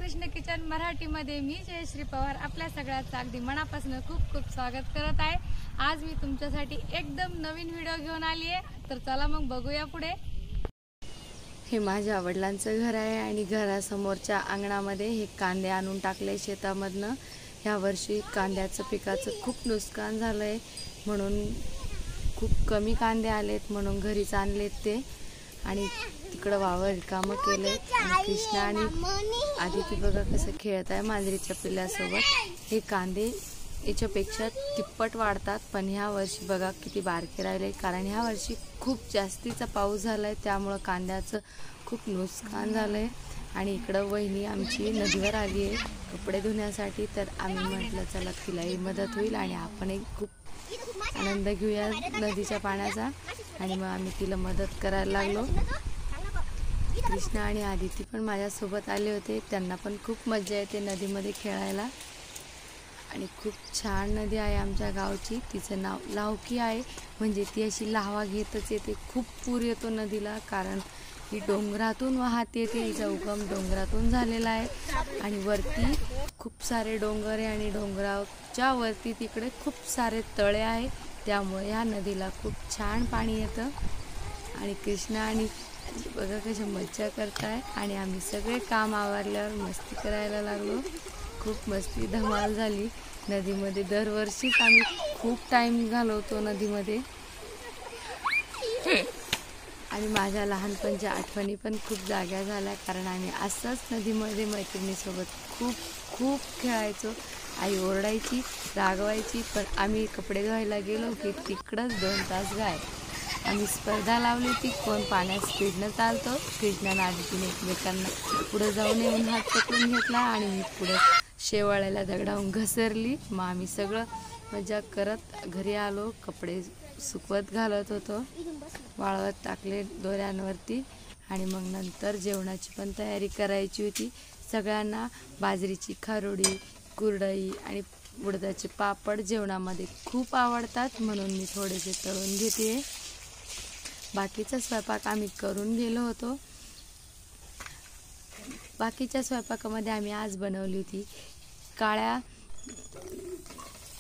Krishna kitchen मराठीमध्ये मी जयश्री पवार आपल्या सगळ्यांचं अगदी मनापासून खूप खूप स्वागत करत आहे। आज मी तुमच्यासाठी एकदम नवीन व्हिडिओ घेऊन आली आहे, तर चला मग बघूया पुढे। हे माझ्या वडिलांचं घर आहे आणि घरासमोरच्या अंगणामध्ये हे कांदे आणून टाकले शेतामधनं। ह्या वर्षी कांद्याचं पिकाचं खूप नुकसान झालंय, म्हणून खूप कमी कांदे आलेत, म्हणून घरीच आणलेत ते आणि तिकडं वावर रिकामं केलंय। कृष्णा आणि आदिती बघा कसं खेळत आहे मांजरीच्या पिल्ल्यासोबत। हे कांदे याच्यापेक्षा तिप्पट वाढतात, पण ह्या वर्षी बघा किती बारके राहिले, कारण ह्या वर्षी खूप जास्तीचा पाऊस झालाय, त्यामुळं कांद्याचं खूप नुकसान झालंय। आणि इकडं वहिनी आमची नदीवर आली आहे कपडे धुण्यासाठी, तर आम्ही म्हटलं चला तिलाही मदत होईल आणि आपणही खूप आनंद घेऊया नदीच्या पाण्याचा, आणि मग आम्ही तिला मदत करायला लागलो। कृष्णा आणि आदिती पण माझ्यासोबत आले होते, त्यांना पण खूप मजा येते नदीमध्ये खेळायला। आणि खूप छान नदी आहे आमच्या गावची, तिचं नाव लावकी आहे, म्हणजे ती अशी लावा घेतच येते। खूप पूर येतो नदीला, कारण ही डोंगरातून वाहते येते, हिचा उगम डोंगरातून झालेला आहे आणि वरती खूप सारे डोंगर आहे आणि डोंगराच्या वरती तिकडे खूप सारे तळे आहे, त्यामुळे ह्या नदीला खूप छान पाणी येतं। आणि कृष्णा आणि बघा कशी मज्जा करताय, आणि आम्ही सगळे काम आवरल्यावर मस्ती करायला लागलो। खूप मस्ती धमाल झाली नदीमध्ये। दरवर्षीच आम्ही खूप टाइम घालवतो नदीमध्ये, आणि माझ्या लहानपणच्या आठवणी पण खूप जाग्या झाल्या, कारण आम्ही असंच नदीमध्ये मैत्रिणीसोबत खूप खूप खेळायचो। आई ओरडायची, रागवायची, पण आम्ही कपडे धुवायला गेलो की तिकडंच 2 तास गायब। आम्ही स्पर्धा लावली होती कोण पाण्यात स्पीडनं चालतो। कृष्णाने आदितीने एकमेकांना पुढे जाऊन येऊन हात पकडून घेतला आणि मी पुढे शेवाळ्याला दगडावून घसरली। मग आम्ही सगळं मजा करत घरी आलो, कपडे सुकवत घालत होतो, वाळवत टाकले दोऱ्यांवरती, आणि मग नंतर जेवणाची पण तयारी करायची होती। सगळ्यांना बाजरीची खारोडी, कुरडई आणि उडदाचे पापड जेवणामध्ये खूप आवडतात, म्हणून मी थोडेसे तळून घेते। बाकीचा स्वयंपाक आम्ही करून गेलो होतो। बाकीच्या स्वयंपाकामध्ये आम्ही आज बनवली होती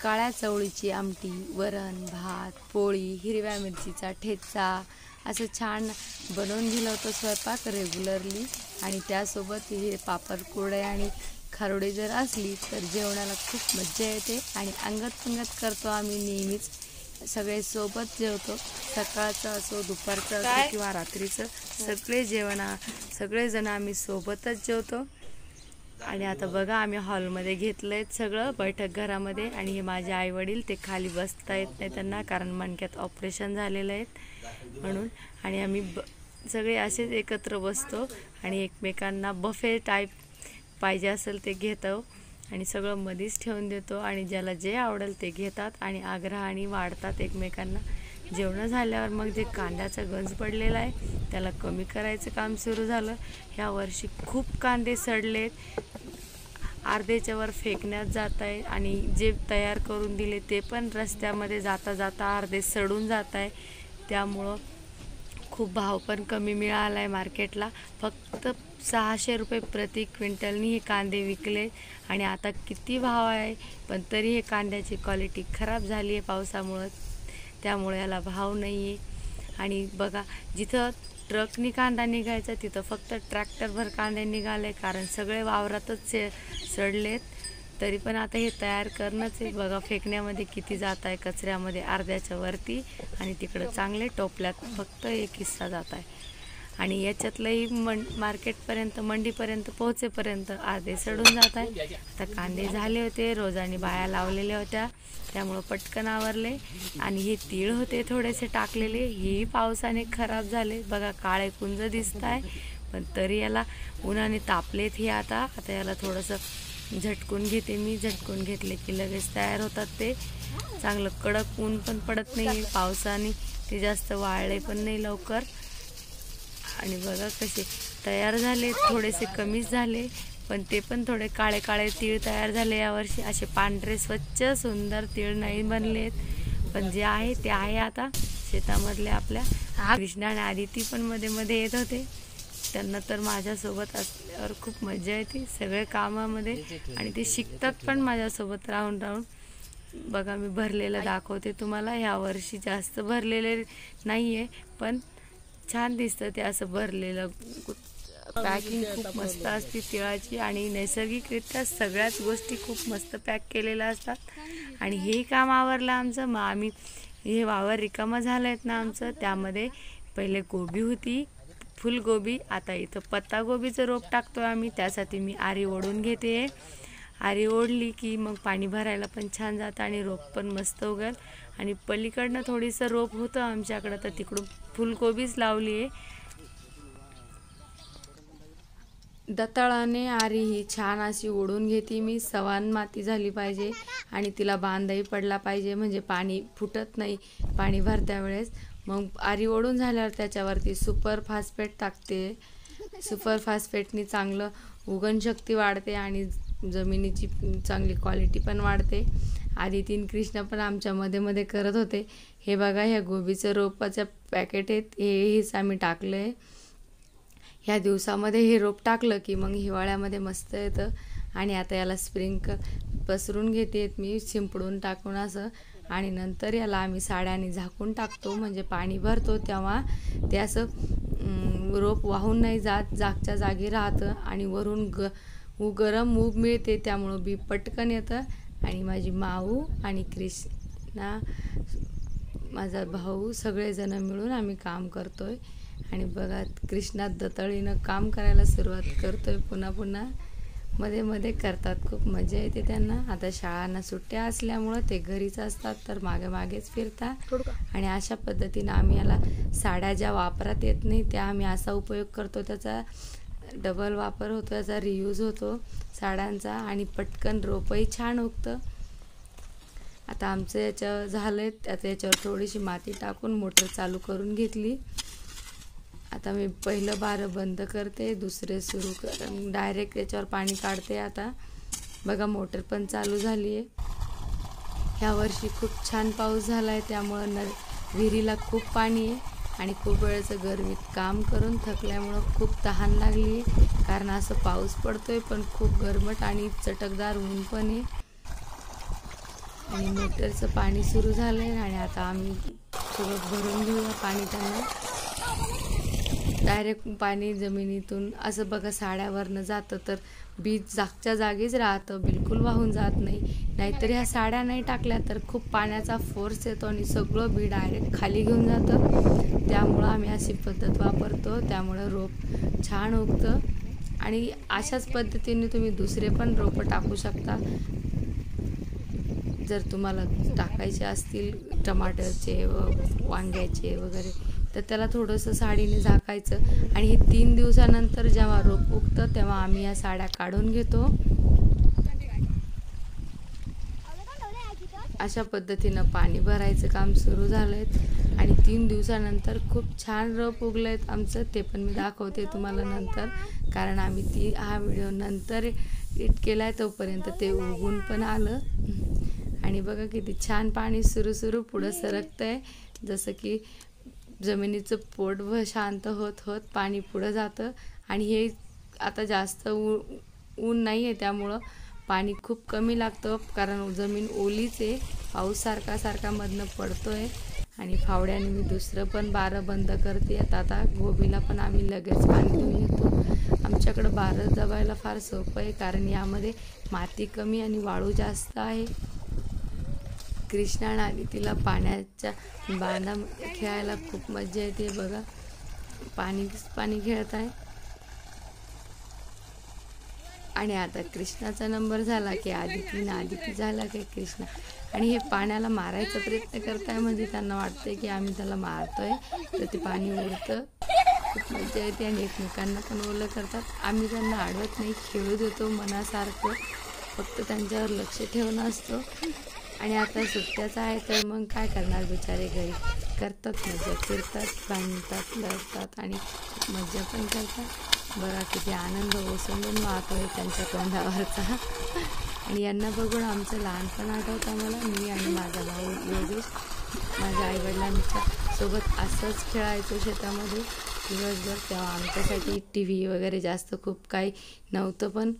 काळ्या चवळीची आमटी, वरण भात, पोळी, हिरव्या मिरचीचा ठेचा, असं छान बनवून दिलं होतं स्वयंपाक रेग्युलरली। आणि त्यासोबत हे पापड, कुरडे आणि खारोडी जर असली तर जेवणाला खूप मज्जा येते, आणि अंगत करतो आम्ही नेहमीच, सगळे सोबत जेवतो। सकाळचं असो, दुपारचं असो किंवा रात्रीचं, सगळेजण आम्ही सोबतच जेवतो। आणि आता बघा आम्ही हॉलमध्ये घेतलंय सगळं बैठक घरामध्ये, आणि हे माझे आई वडील ते खाली बसता येत नाही त्यांना, कारण मणक्यात ऑपरेशन झालेलं आहे म्हणून। आणि आम्ही सगळे असेच एकत्र बसतो आणि एकमेकांना बफे टाईप पाहिजे असेल ते घेतो, आणि सगळं मधीच ठेवून देतो, आणि ज्याला जे आवडेल ते घेतात आणि आग्रहाने वाढतात एकमेकांना। जेवण झाल्यावर मग जे कांद्याचा गंज पडलेला आहे त्याला कमी करायचं काम सुरू झालं। ह्या वर्षी खूप कांदे सडलेत, अर्धेच्या वर फेकण्यात जात आहे, आणि जे तयार करून दिले ते पण रस्त्यामध्ये जाता जाता अर्धे सडून जात आहे, त्यामुळं खूप भाव पण कमी मिळाला आहे मार्केटला। फक्त 600 रुपये प्रति क्विंटलनी हे कांदे विकले, आणि आता किती भाव आहे, पण तरी हे कांद्याची क्वालिटी खराब झाली आहे पावसामुळं, त्यामुळे याला भाव नाही आहे। आणि बघा जिथं ट्रकनी कांदा निघायचा तिथं फक्त ट्रॅक्टरभर कांदे निघाले, कारण सगळे वावरातच सडलेत। तरी पण आता हे तयार करणंच आहे, बघा फेकण्यामध्ये किती जात आहे कचऱ्यामध्ये, अर्ध्याच्या वरती, आणि तिकडं चांगले टोपल्यात फक्त एक हिस्सा जात आहे। आणि याच्यातलंही मार्केटपर्यंत, मंडीपर्यंत पोहोचेपर्यंत अर्धे सडून जात आहे। आता कांदे झाले होते, रोजाने बाया लावलेल्या होत्या, त्यामुळं पटकन आवरले। आणि हे तीळ होते थोडेसे टाकलेले, हेही पावसाने खराब झाले, बघा काळे कुंज दिसत आहे, पण तरी याला उन्हाने तापलेत हे। आता याला थोडंसं झटकून घेते मी, झटकून घेतले की लगेच तयार होतात ते। चांगलं कडक ऊन पण पडत नाही पावसाने, ते जास्त वाळले पण नाही लवकर। आणि बघा कसे तयार झाले, थोडेसे कमीच झाले, पण ते पण थोडे काळे काळे तीळ तयार झाले यावर्षी। असे पांढरे स्वच्छ सुंदर तीळ नाही बनलेत, पण जे आहे ते आहे आता शेतामधले आपल्या। कृष्णा आणि आदिती पण मध्ये मध्ये येत होते, त्यांना तर माझ्यासोबत असल्यावर खूप मजा येते सगळे कामामध्ये आणि ते शिकतात पण माझ्यासोबत राहून राहून. बघा मी भरलेलं दाखवते तुम्हाला. ह्या वर्षी जास्त भरलेले नाही आहे पण छान दिसतं ते असं भरलेलं. पॅकिंग खूप मस्त असते तिळाची आणि नैसर्गिकरित्या सगळ्याच गोष्टी खूप मस्त पॅक केलेल्या असतात. आणि हे काम आवरलं आमचं. मग आम्ही हे वावर रिकामं झालं आहेत ना आमचं, त्यामध्ये पहिले गोबी होती, फुलगोबी. आता इथं पत्तागोबीचं रोप टाकतो आम्ही. त्यासाठी मी आरी ओढून घेते. आरी ओढली की मग पाणी भरायला पण छान जातं आणि रोप पण मस्त उगल. आणि पलीकडनं थोडीसं रोप होतं आमच्याकडं तर तिकडून फुलगोबीच लावली आहे. दताळाने आरी ही छान अशी ओढून घेते मी. सवान माती झाली पाहिजे आणि तिला बांधाही पडला पाहिजे म्हणजे पाणी फुटत नाही पाणी भरत्या वेळेस. मग आरी ओढून झाल्यावर त्याच्यावरती सुपर फॉस्फेट टाकते. सुपर फॉस्फेटनी चांगलं उगवणशक्ती वाढते आणि जमिनीची चांगली क्वालिटी पण वाढते. आधी 3 कृष्ण पण आमच्या मध्ये मध्ये करत होते. हे बघा ह्या गोबीचं रोपाचं पॅकेट आहेत, हेच आम्ही टाकलं आहे. ह्या दिवसामध्ये हे रोप टाकलं की मग हिवाळ्यामध्ये मस्त येतं. आणि आता याला स्प्रिंकल पसरून घेते मी शिंपडून टाकून असं. आणि नंतर याला आम्ही साड्याने झाकून टाकतो म्हणजे पाणी भरतो तेव्हा ते असं रोप वाहून नाही जात, जागच्या जागी राहतं. आणि वरून गरम मूग मिळते त्यामुळं बी पटकन येतं. आणि माझी माऊ आणि कृष्णा माझा भाऊ सगळेजण मिळून आम्ही काम करतोय. आणि बघा कृष्णा दतळीनं काम करायला सुरुवात करतोय पुन्हा पुन्हा. मध्ये मध्ये करतात, खूप मजा येते त्यांना. आता शाळांना सुट्ट्या असल्यामुळं ते घरीच असतात तर मागे मागेच फिरतात. आणि अशा पद्धतीनं आम्ही याला साड्या ज्या वापरात येत नाही त्या आम्ही असा उपयोग करतो, त्याचा डबल वापर होतो, त्याचा रियूज होतो साड्यांचा आणि पटकन रोपही छान उगतं. आता आमचं याच्यावर झालंय, आता याच्यावर थोडीशी माती टाकून मोटर चालू करून घेतली. आता मी पहिलं बारं बंद करते, दुसरे सुरू कर डायरेक्ट याच्यावर पाणी काढते. आता बघा मोटर पण चालू झाली आहे. ह्या वर्षी खूप छान पाऊस झाला आहे त्यामुळं विहिरीला खूप पाणी आहे. आणि खूप वेळेचं गरमीत काम करून थकल्यामुळं खूप तहान लागली आहे, कारण असं पाऊस पडतोय पण खूप गरमट आणि चटकदार ऊन पण आहे. आणि मोटरचं पाणी सुरू झालं आहे आणि आता आम्ही सगळं भरून घेऊया पाणी. त्यांना डायरेक्ट पाणी जमिनीतून असं बघा साड्यावरनं जातं तर बीज जागच्या जागीच राहतं, बिलकुल वाहून जात नाही. नाहीतर ह्या साड्या नाही टाकल्या तर खूप पाण्याचा फोर्स येतो आणि सगळं बी डायरेक्ट खाली घेऊन जातं. त्यामुळं आम्ही अशी पद्धत वापरतो, त्यामुळं रोप छान उगतं. आणि अशाच पद्धतीने तुम्ही दुसरे पण रोपं टाकू शकता. जर तुम्हाला टाकायचे असतील टमाटरचे वांग्याचे वगैरे तर त्याला थोडंसं साडीने झाकायचं. आणि हे 3 दिवसानंतर जेव्हा रोप उगतं तेव्हा आम्ही या साड्या काढून घेतो. अशा पद्धतीनं पाणी भरायचं काम सुरू झालं आहे. आणि 3 दिवसानंतर खूप छान रोप उगलं आहेत आमचं, ते पण मी दाखवते तुम्हाला नंतर, कारण आम्ही हा व्हिडिओ नंतर एडिट केला आहे तोपर्यंत ते उगून पण आलं. आणि बघा किती छान पाणी सुरू पुढं सरकतं आहे, जसं की जमिनीचं पोट शांत होत होत पाणी पुढं जातं. आणि हे आता जास्त ऊन नाही आहे त्यामुळं पाणी खूप कमी लागतं, कारण जमीन ओलीच आहे. पाऊस सारखा मधनं पडतो आहे. आणि फावड्याने मी दुसरं पण बारं बंद करते. आता गोबीला पण आम्ही लगेच पाणी देऊन येतो. आमच्याकडं बारं दबायला फार सोपं आहे, कारण यामध्ये माती कमी आणि वाळू जास्त आहे. कृष्णा आणि तिला पाण्याच्या बांधामध्ये खेळायला खूप मजा येते. बघा पाणी खेळत आहे. आणि आता कृष्णाचा नंबर झाला की आदिती झाला की कृष्णा. आणि हे पाण्याला मारायचा प्रयत्न करताय म्हणजे त्यांना वाटतंय की आम्ही त्याला मारतोय, तर ते पाणी उडतं. खूप मजा येते आणि एकमेकांना पण ओलं करतात. आम्ही त्यांना अडवत नाही, खेळू देतो मनासारखं, फक्त त्यांच्यावर लक्ष ठेवणं असतं. आणि आता सुट्ट्याचं आहे तर मग काय करणार बिचारे, घरी करतात मजा, फिरतात, बांधतात, लढतात आणि खूप मजा पण करतात. बघा किती आनंद ओसंडून वाहतोय त्यांच्या तोंडावरचा. आणि यांना बघून आमचं लहानपण आठवतं मला. मी आणि माझा भाऊ योगेश माझ्या आईवडिलांच्या सोबत असंच खेळायचो शेतामध्ये. दिवसभर, तेव्हा आमच्यासाठी टी व्ही वगैरे जास्त खूप काही नव्हतं पण.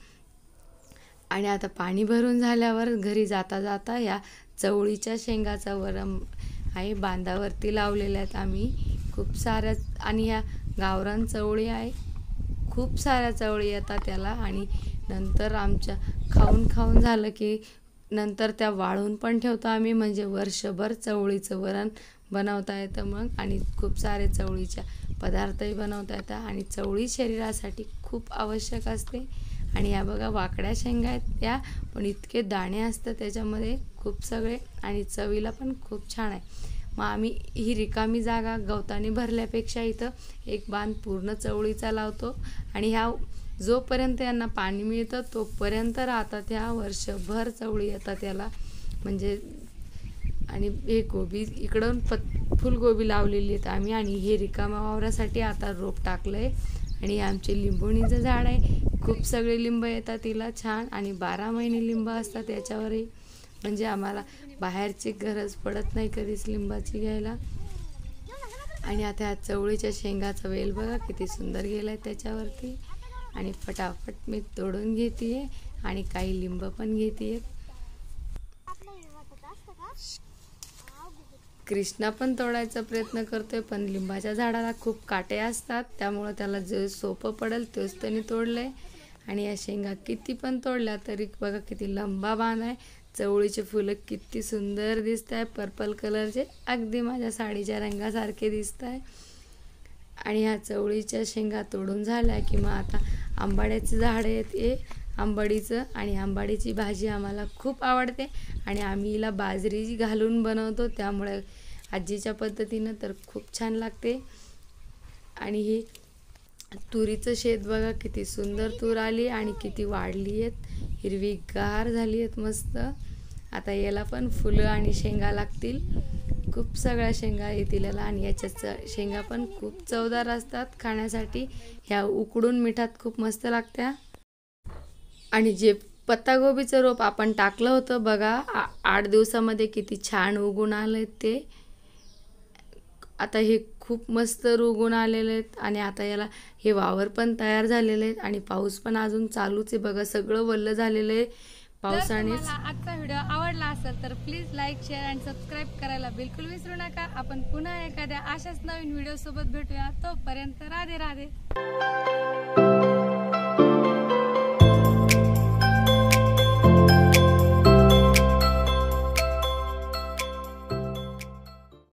आणि आता पाणी भरून झाल्यावर घरी जाता जाता या चवळीच्या शेंगाचा वरम आहे बांधावरती लावलेल्या आहेत आम्ही खूप साऱ्या. आणि ह्या गावरान चवळी आहे, खूप साऱ्या चवळी येतात त्याला. आणि नंतर आमच्या खाऊन झालं की नंतर त्या वाळून पण ठेवतो आम्ही, म्हणजे वर्षभर चवळीचं वरण बनवता येतं मग. आणि खूप सारे चवळीच्या पदार्थही बनवता येतात. आणि चवळी शरीरासाठी खूप आवश्यक असते. आणि या बघा वाकड्या शेंगा आहेत त्या, पण इतके दाणे असतात त्याच्यामध्ये खूप सगळे, आणि चवीला पण खूप छान आहे. मग आम्ही ही रिकामी जागा गवताने भरल्यापेक्षा इथं एक बांध पूर्ण चवळीचा लावतो. आणि ह्या जोपर्यंत यांना पाणी मिळतं तोपर्यंत राहतात, ह्या वर्षभर चवळी येतात त्याला म्हणजे. आणि हे गोबी इकडून फुलगोबी लावलेली आहेत आम्ही. आणि हे रिकाम्या वावरासाठी आता रोप टाकलं आहे. आणि आमचे लिंबोणीचं झाड आहे, खूप सगळे लिंब येतात तिला छान. आणि 12 महिने लिंब असतात याच्यावरही, म्हणजे आम्हाला बाहेरची गरज पडत नाही कधीच लिंबाची घ्यायला. आणि आता ह्या चवळीच्या शेंगाचा वेल बघा किती सुंदर गेला आहे त्याच्यावरती. आणि फटाफट मी तोडून घेते आणि काही लिंब पण घेते. कृष्णा पण तोडायचा प्रयत्न करतोय, पण लिंबाच्या झाडाला खूप काटे असतात, त्यामुळं त्याला जे सोपं पडेल तेच त्यांनी तोडलंय. आणि या शेंगा किती पण तोडल्या तरी बघा किती लंबा बांध आहे. चवळीचे फुलं किती सुंदर दिसत आहे, पर्पल कलरचे, अगदी माझ्या साडीच्या रंगासारखे दिसत आहे. आणि ह्या चवळीच्या शेंगा तोडून झाल्या की मग आता आंबाड्याचं झाड येते, आंबाडीचं. आणि आंबाडीची भाजी आम्हाला खूप आवडते. आणि आम्ही हिला बाजरी घालून बनवतो, त्यामुळे आजीच्या पद्धतीनं तर खूप छान लागते. आणि ही तुरीचं शेत बघा किती सुंदर तूर आली आणि किती वाढली आहेत, हिरवीगार झाली आहेत मस्त. आता याला पण फुलं आणि शेंगा लागतील, खूप सगळ्या शेंगा येतील याला. आणि याच्या शेंगा पण खूप चवदार असतात खाण्यासाठी, ह्या उकडून मिठात खूप मस्त लागत्या. आणि जे पत्तागोबीचं रोप आपण टाकलं होतं बघा 8 दिवसामध्ये किती छान उगून आले ते. आता हे खूप मस्त उगून आलेले आहेत. आणि आता याला हे वावर पण तयार झालेले आहेत आणि पाऊस पण अजून चालूच आहे बघा, सगळं वल्ल झालेलं आहे पावसानेच. आजचा व्हिडिओ आवडला असेल तर प्लीज लाईक, शेअर आणि सबस्क्राईब करायला बिलकुल विसरू नका. आपण पुन्हा एखाद्या अशाच नवीन व्हिडिओ सोबत भेटूया. तोपर्यंत राधे राधे.